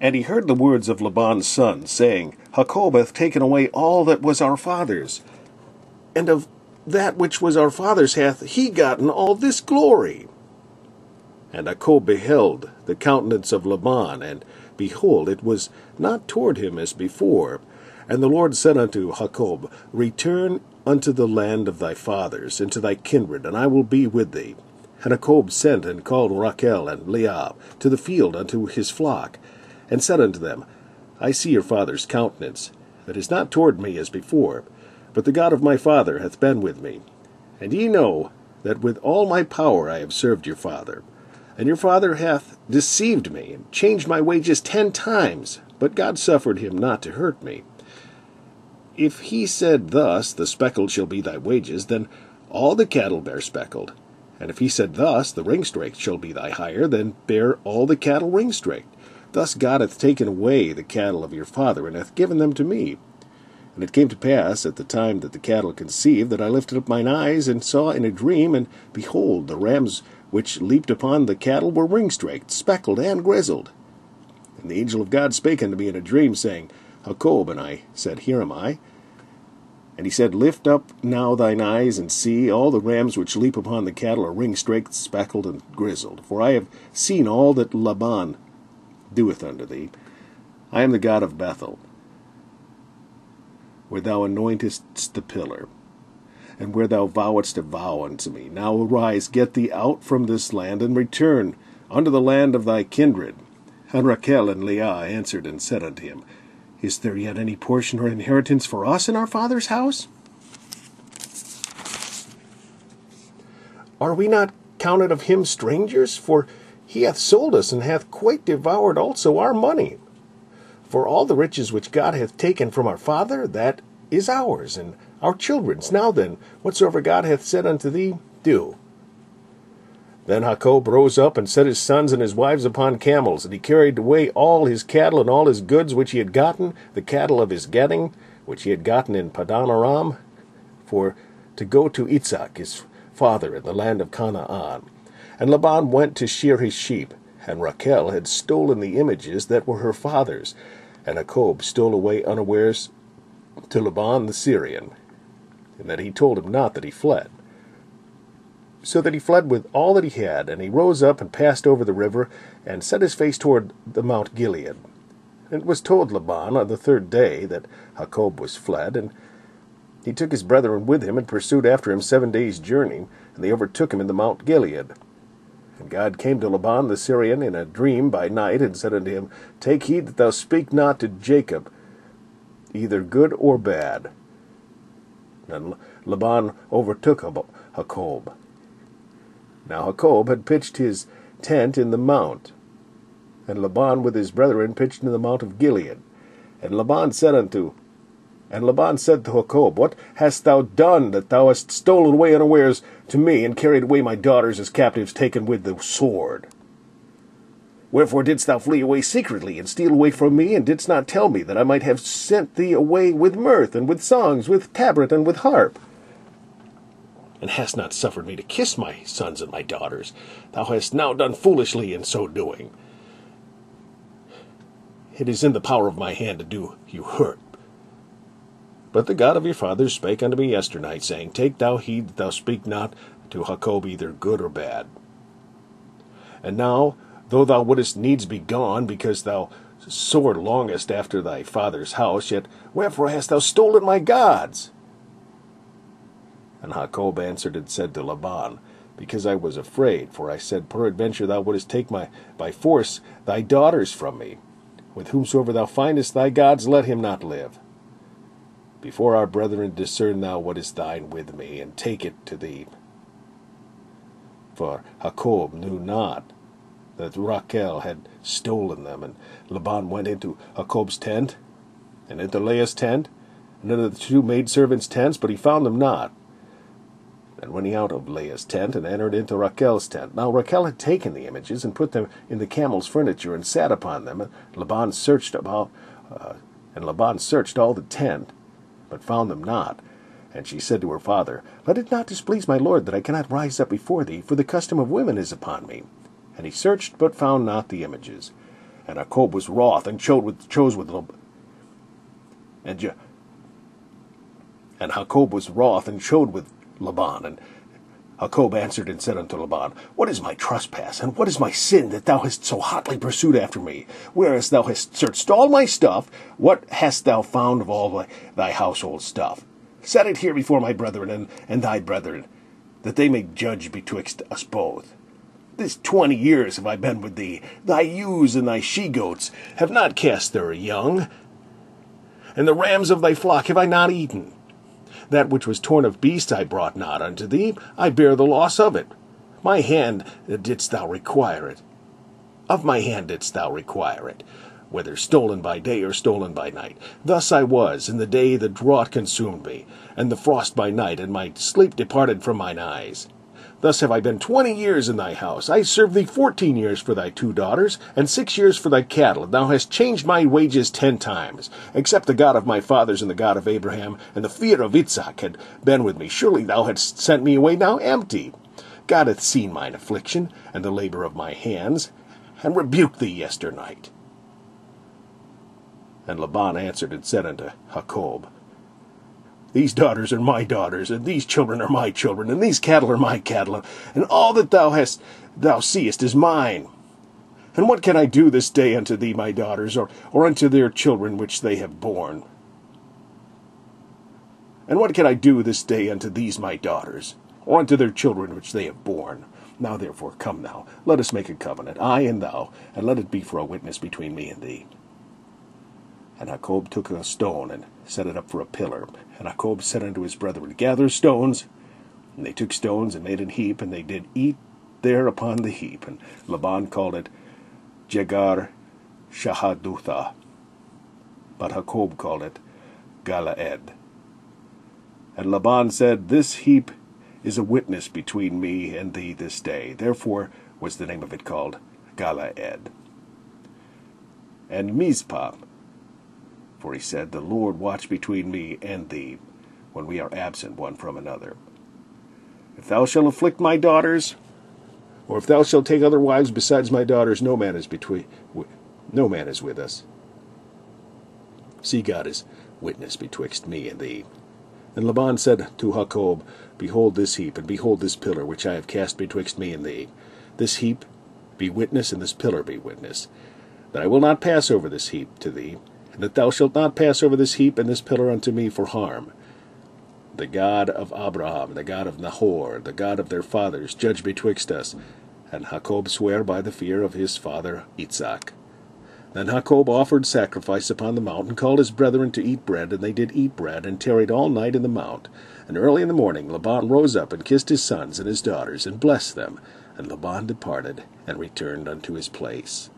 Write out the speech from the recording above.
And he heard the words of Laban's son, saying, Jacob hath taken away all that was our father's, and of that which was our father's hath he gotten all this glory. And Jacob beheld the countenance of Laban, and behold, it was not toward him as before. And the Lord said unto Jacob, Return unto the land of thy fathers, into thy kindred, and I will be with thee. And Jacob sent and called Rachel and Leah to the field unto his flock, and said unto them, I see your father's countenance, that is not toward me as before, but the God of my father hath been with me. And ye know that with all my power I have served your father. And your father hath deceived me, and changed my wages 10 times, but God suffered him not to hurt me. If he said thus, The speckled shall be thy wages, then all the cattle bear speckled. And if he said thus, The ringstraked shall be thy hire, then bear all the cattle ringstraked. Thus God hath taken away the cattle of your father, and hath given them to me. And it came to pass, at the time that the cattle conceived, that I lifted up mine eyes, and saw in a dream, and behold, the rams which leaped upon the cattle were ringstraked, speckled, and grizzled. And the angel of God spake unto me in a dream, saying, Jacob. And I said, Here am I. And he said, Lift up now thine eyes, and see, all the rams which leap upon the cattle are ringstraked, speckled, and grizzled. For I have seen all that Laban doeth unto thee. I am the God of Bethel, where thou anointest the pillar, and where thou vowedst a vow unto me. Now arise, get thee out from this land, and return unto the land of thy kindred. And Rachel and Leah answered and said unto him, Is there yet any portion or inheritance for us in our father's house? Are we not counted of him strangers? For he hath sold us, and hath quite devoured also our money. For all the riches which God hath taken from our father, that is ours, and our children's. Now then, whatsoever God hath said unto thee, do. Then Jacob rose up, and set his sons and his wives upon camels, and he carried away all his cattle and all his goods which he had gotten, the cattle of his getting, which he had gotten in Padan Aram, for to go to Isaac his father in the land of Canaan. And Laban went to shear his sheep, and Rachel had stolen the images that were her father's. And Jacob stole away unawares to Laban the Syrian, and that he told him not that he fled. So that he fled with all that he had, and he rose up and passed over the river, and set his face toward the Mount Gilead. And it was told Laban on the 3rd day that Jacob was fled, and he took his brethren with him, and pursued after him 7 days' journey, and they overtook him in the Mount Gilead. And God came to Laban the Syrian in a dream by night, and said unto him, Take heed that thou speak not to Jacob, either good or bad. And Laban overtook Jacob. Now Jacob had pitched his tent in the mount, and Laban with his brethren pitched in the mount of Gilead. And Laban said to Jacob, What hast thou done, that thou hast stolen away unawares to me, and carried away my daughters as captives taken with the sword? Wherefore didst thou flee away secretly, and steal away from me, and didst not tell me, that I might have sent thee away with mirth, and with songs, with tabret, and with harp? And hast not suffered me to kiss my sons and my daughters. Thou hast now done foolishly in so doing. It is in the power of my hand to do you hurt. But the God of your fathers spake unto me yesternight, saying, Take thou heed that thou speak not to Jacob either good or bad. And now, though thou wouldest needs be gone, because thou sore longest after thy father's house, yet wherefore hast thou stolen my gods? And Jacob answered and said to Laban, Because I was afraid, for I said, Peradventure thou wouldest take by force thy daughters from me. With whomsoever thou findest thy gods, let him not live. Before our brethren discern thou what is thine with me, and take it to thee. For Jacob knew not that Rachel had stolen them. And Laban went into Jacob's tent, and into Leah's tent, and into the 2 maidservants' tents, but he found them not. And went he out of Leah's tent, and entered into Rachel's tent. Now Rachel had taken the images, and put them in the camel's furniture, and sat upon them. And Laban searched all the tent, but found them not. And she said to her father, Let it not displease my lord that I cannot rise up before thee, for the custom of women is upon me. And he searched, but found not the images. And Jacob was wroth, and chose with Laban. And Jacob was wroth, and chode with Laban. And Jacob answered and said unto Laban, What is my trespass, and what is my sin, that thou hast so hotly pursued after me? Whereas thou hast searched all my stuff, what hast thou found of all thy household stuff? Set it here before my brethren and thy brethren, that they may judge betwixt us both. This 20 years have I been with thee. Thy ewes and thy she-goats have not cast their young, and the rams of thy flock have I not eaten. That which was torn of beast I brought not unto thee. I bear the loss of it. My hand didst thou require it. Of my hand didst thou require it, whether stolen by day or stolen by night. Thus I was, in the day the drought consumed me, and the frost by night, and my sleep departed from mine eyes. Thus have I been 20 years in thy house. I served thee 14 years for thy 2 daughters, and 6 years for thy cattle. And thou hast changed my wages 10 times. Except the God of my fathers and the God of Abraham, and the fear of Isaac had been with me, surely thou hadst sent me away now empty. God hath seen mine affliction, and the labor of my hands, and rebuked thee yesternight. And Laban answered and said unto Jacob, These daughters are my daughters, and these children are my children, and these cattle are my cattle, and all that thou seest is mine. And what can I do this day unto thee, my daughters, or unto their children which they have borne? And what can I do this day unto these my daughters, or unto their children which they have borne? Now therefore come now, let us make a covenant, I and thou, and let it be for a witness between me and thee. And Jacob took a stone, and set it up for a pillar. And Jacob said unto his brethren, Gather stones. And they took stones, and made an heap, and they did eat there upon the heap. And Laban called it Jegar Shahadutha, but Jacob called it Galaed. And Laban said, This heap is a witness between me and thee this day. Therefore was the name of it called Galaed. And Mizpah, for he said, The Lord watch between me and thee, when we are absent one from another. If thou shalt afflict my daughters, or if thou shalt take other wives besides my daughters, no man is with us. See, God is witness betwixt me and thee. And Laban said to Jacob, Behold this heap, and behold this pillar, which I have cast betwixt me and thee. This heap be witness, and this pillar be witness, that I will not pass over this heap to thee, and that thou shalt not pass over this heap and this pillar unto me for harm. The God of Abraham, the God of Nahor, the God of their fathers, judge betwixt us. And Jacob sware by the fear of his father Isaac. Then Jacob offered sacrifice upon the mount, and called his brethren to eat bread, and they did eat bread, and tarried all night in the mount. And early in the morning Laban rose up, and kissed his sons and his daughters, and blessed them. And Laban departed, and returned unto his place.